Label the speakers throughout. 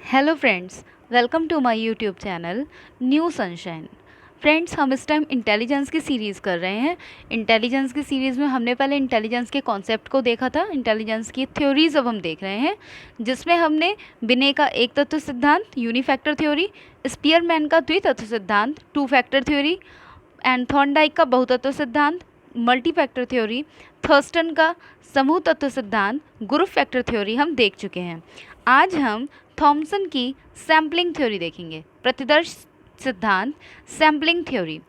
Speaker 1: Hello friends, welcome to my YouTube channel New Sunshine. Friends, हम इस time intelligence की series कर रहे हैं। इंटेलिजेंस की सीरीज़ में हमने पहले इंटेलिजेंस के कॉन्सेप्ट को देखा था, इंटेलिजेंस की थ्योरीज अब हम देख रहे हैं, जिसमें हमने बिने का एक तत्व सिद्धांत यूनिफैक्टर थ्योरी, स्पीयरमैन का द्वितत्व सिद्धांत two factor theory and Thorndike का बहुतत्व सिद्धांत मल्टी फैक्टर थ्योरी, थर्स्टन का समूह तत्व सिद्धांत ग्रुप फैक्टर थ्योरी हम देख चुके हैं। आज हम थॉमसन की सैम्पलिंग थ्योरी देखेंगे, प्रतिदर्श सिद्धांत सैम्पलिंग थ्योरी।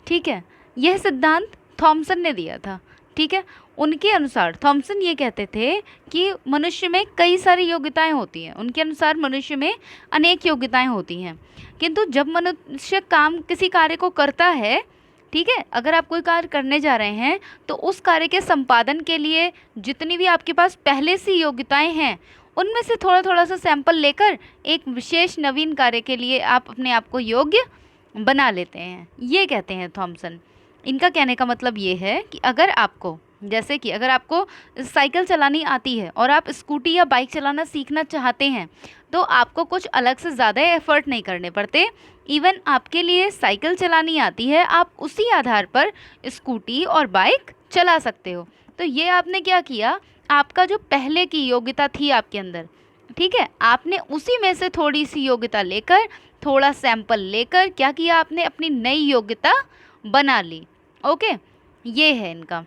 Speaker 1: ठीक है, यह सिद्धांत थॉमसन ने दिया था। ठीक है, उनके अनुसार थॉमसन ये कहते थे कि मनुष्य में कई सारी योग्यताएं होती हैं। उनके अनुसार मनुष्य में अनेक योग्यताएं होती हैं, किंतु जब मनुष्य किसी कार्य को करता है, ठीक है, अगर आप कोई कार्य करने जा रहे हैं तो उस कार्य के संपादन के लिए जितनी भी आपके पास पहले से योग्यताएं हैं, उनमें से थोड़ा थोड़ा सा सैंपल लेकर एक विशेष नवीन कार्य के लिए आप अपने आप को योग्य बना लेते हैं, ये कहते हैं थॉमसन। इनका कहने का मतलब ये है कि अगर आपको, जैसे कि अगर आपको साइकिल चलानी आती है और आप स्कूटी या बाइक चलाना सीखना चाहते हैं, तो आपको कुछ अलग से ज़्यादा एफर्ट नहीं करने पड़ते। इवन आपके लिए साइकिल चलानी आती है, आप उसी आधार पर स्कूटी और बाइक चला सकते हो। तो ये आपने क्या किया, आपका जो पहले की योग्यता थी आपके अंदर, ठीक है, आपने उसी में से थोड़ी सी योग्यता लेकर, थोड़ा सैंपल लेकर क्या किया, आपने अपनी नई योग्यता बना ली। ओके, ये है इनका।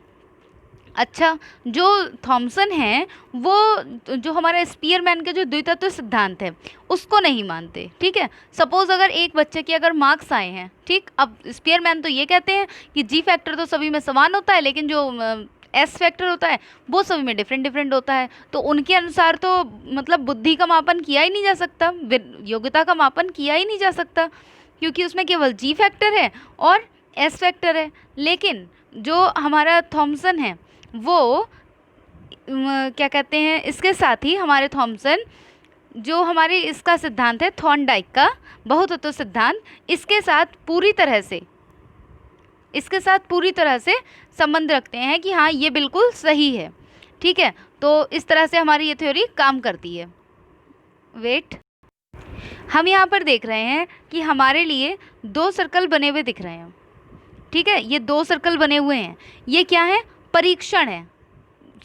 Speaker 1: अच्छा, जो थॉमसन हैं वो जो हमारा स्पीयरमैन के जो द्वितत्व सिद्धांत है उसको नहीं मानते। ठीक है, सपोज़ अगर एक बच्चे के अगर मार्क्स आए हैं, ठीक, अब स्पीयरमैन तो ये कहते हैं कि जी फैक्टर तो सभी में समान होता है, लेकिन जो एस फैक्टर होता है वो सभी में डिफरेंट डिफरेंट होता है। तो उनके अनुसार तो मतलब बुद्धि का मापन किया ही नहीं जा सकता, योग्यता का मापन किया ही नहीं जा सकता, क्योंकि उसमें केवल जी फैक्टर है और एस फैक्टर है। लेकिन जो हमारा थॉमसन है वो क्या कहते हैं, इसके साथ ही हमारे थॉमसन जो हमारे इसका सिद्धांत है थॉर्नडाइक का बहुतत्व सिद्धांत, इसके साथ पूरी तरह से संबंध रखते हैं कि हाँ ये बिल्कुल सही है। ठीक है, तो इस तरह से हमारी ये थ्योरी काम करती है। वेट, हम यहाँ पर देख रहे हैं कि हमारे लिए दो सर्कल बने हुए दिख रहे हैं। ठीक है, ये दो सर्कल बने हुए हैं, ये क्या है, परीक्षण है।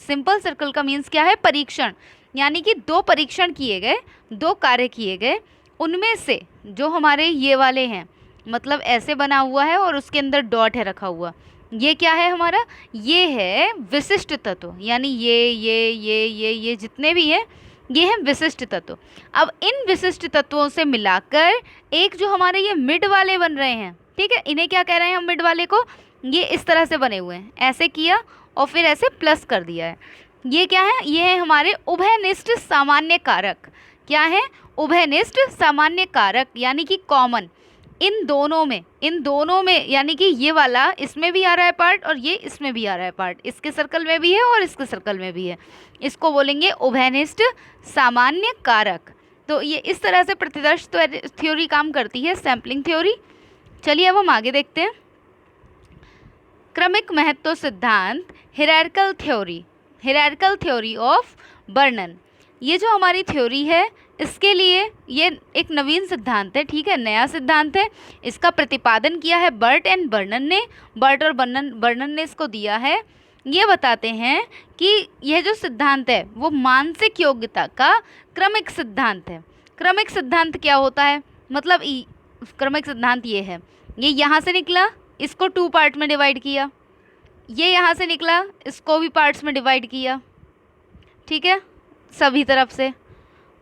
Speaker 1: सिंपल सर्कल का मीन्स क्या है, परीक्षण, यानी कि दो परीक्षण किए गए, दो कार्य किए गए, उनमें से जो हमारे ये वाले हैं, मतलब ऐसे बना हुआ है और उसके अंदर डॉट है रखा हुआ, ये क्या है हमारा, ये है विशिष्ट तत्व, यानी ये जितने भी हैं ये हैं विशिष्ट तत्व। अब इन विशिष्ट तत्वों से मिलाकर एक जो हमारे ये मिड वाले बन रहे हैं, ठीक है, इन्हें क्या कह रहे हैं हम मिड वाले को, ये इस तरह से बने हुए हैं, ऐसे किया और फिर ऐसे प्लस कर दिया है। ये क्या है, ये है हमारे उभयनिष्ठ सामान्य कारक। क्या है, उभयनिष्ठ सामान्य कारक, यानी कि कॉमन इन दोनों में, यानी कि ये वाला इसमें भी आ रहा है पार्ट और ये इसमें भी आ रहा है पार्ट, इसके सर्कल में भी है और इसके सर्कल में भी है, इसको बोलेंगे उभयनिष्ठ सामान्य कारक। तो ये इस तरह से प्रतिदर्श थ्योरी काम करती है, सैम्पलिंग थ्योरी। चलिए अब हम आगे देखते हैं। क्रमिक महत्व सिद्धांत, हिरार्कल थ्योरी ऑफ बर्नन। ये जो हमारी थ्योरी है इसके लिए ये एक नवीन सिद्धांत है, ठीक है, नया सिद्धांत है। इसका प्रतिपादन किया है बर्ट एंड बर्नन ने, बर्ट और बर्नन ने इसको दिया है। ये बताते हैं कि यह जो सिद्धांत है वो मानसिक योग्यता का क्रमिक सिद्धांत है। क्रमिक सिद्धांत क्या होता है, मतलब क्रमिक सिद्धांत ये है, ये यहाँ से निकला, इसको टू पार्ट में डिवाइड किया, ये यहाँ से निकला, इसको भी पार्ट्स में डिवाइड किया, ठीक है, सभी तरफ से,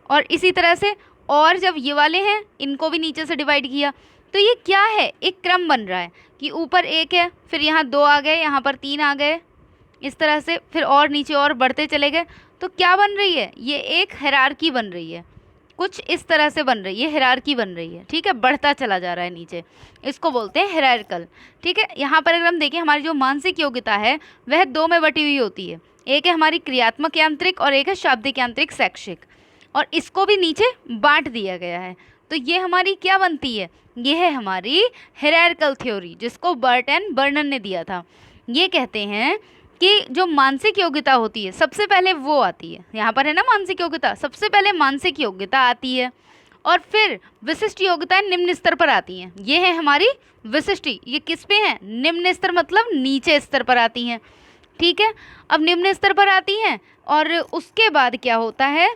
Speaker 1: और इसी तरह से, और जब ये वाले हैं इनको भी नीचे से डिवाइड किया। तो ये क्या है, एक क्रम बन रहा है कि ऊपर एक है, फिर यहाँ दो आ गए, यहाँ पर तीन आ गए, इस तरह से फिर और नीचे और बढ़ते चले गए। तो क्या बन रही है, ये एक हायरार्की बन रही है, कुछ इस तरह से बन रही है, हायरार्की बन रही है, ठीक है, बढ़ता चला जा रहा है नीचे, इसको बोलते हैं हायरार्कल। ठीक है, यहाँ पर अगर हम देखें हमारी जो मानसिक योग्यता है वह दो में बटी हुई होती है, एक है हमारी क्रियात्मक यांत्रिक और एक है शाब्दिक यांत्रिक शैक्षिक, और इसको भी नीचे बांट दिया गया है। तो ये हमारी क्या बनती है, ये है हमारी हायरार्कल थ्योरी, जिसको बर्ट एंड बर्नन ने दिया था। ये कहते हैं कि जो मानसिक योग्यता होती है सबसे पहले वो आती है, यहाँ पर है ना मानसिक योग्यता, सबसे पहले मानसिक योग्यता आती है, और फिर विशिष्ट योग्यताएं निम्न स्तर पर आती हैं। ये है हमारी विशिष्ट, ये किस पे हैं? निम्न स्तर मतलब नीचे स्तर पर आती हैं। ठीक है, अब निम्न स्तर पर आती हैं और उसके बाद क्या होता है,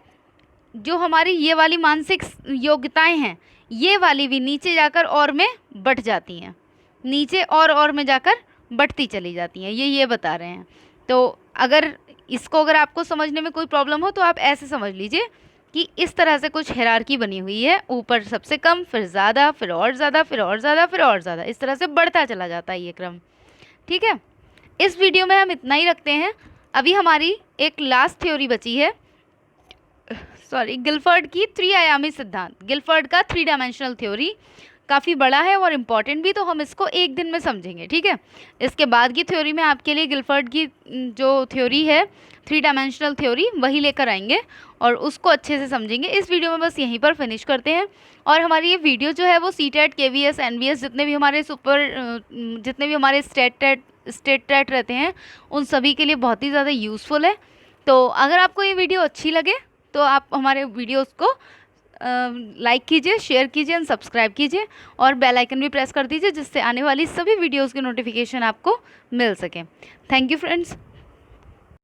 Speaker 1: जो हमारी ये वाली मानसिक योग्यताएं हैं ये वाली भी नीचे जाकर और में बढ़ जाती हैं, नीचे और में जाकर बढ़ती चली जाती हैं, ये बता रहे हैं। तो अगर आपको समझने में कोई प्रॉब्लम हो तो आप ऐसे समझ लीजिए कि इस तरह से कुछ हायरार्की बनी हुई है, ऊपर सबसे कम, फिर ज़्यादा, फिर और ज़्यादा, फिर और ज़्यादा, फिर और ज़्यादा, इस तरह से बढ़ता चला जाता है ये क्रम। ठीक है, इस वीडियो में हम इतना ही रखते हैं। अभी हमारी एक लास्ट थ्योरी बची है, गिलफर्ड की त्रिआयामी सिद्धांत, गिलफर्ड का 3 डायमेंशनल थ्योरी काफ़ी बड़ा है और इम्पॉर्टेंट भी, तो हम इसको एक दिन में समझेंगे। ठीक है, इसके बाद की थ्योरी में आपके लिए गिलफर्ड की जो थ्योरी है 3 डायमेंशनल थ्योरी वही लेकर आएंगे और उसको अच्छे से समझेंगे। इस वीडियो में बस यहीं पर फिनिश करते हैं। और हमारी ये वीडियो जो है वो CTET, KVS, NVS जितने भी हमारे स्टेट टेट रहते हैं उन सभी के लिए बहुत ही ज़्यादा यूज़फुल है। तो अगर आपको ये वीडियो अच्छी लगे तो आप हमारे वीडियोस को लाइक कीजिए, शेयर कीजिए एंड सब्सक्राइब कीजिए और बेल आइकन भी प्रेस कर दीजिए जिससे आने वाली सभी वीडियोस की नोटिफिकेशन आपको मिल सके। Thank you friends.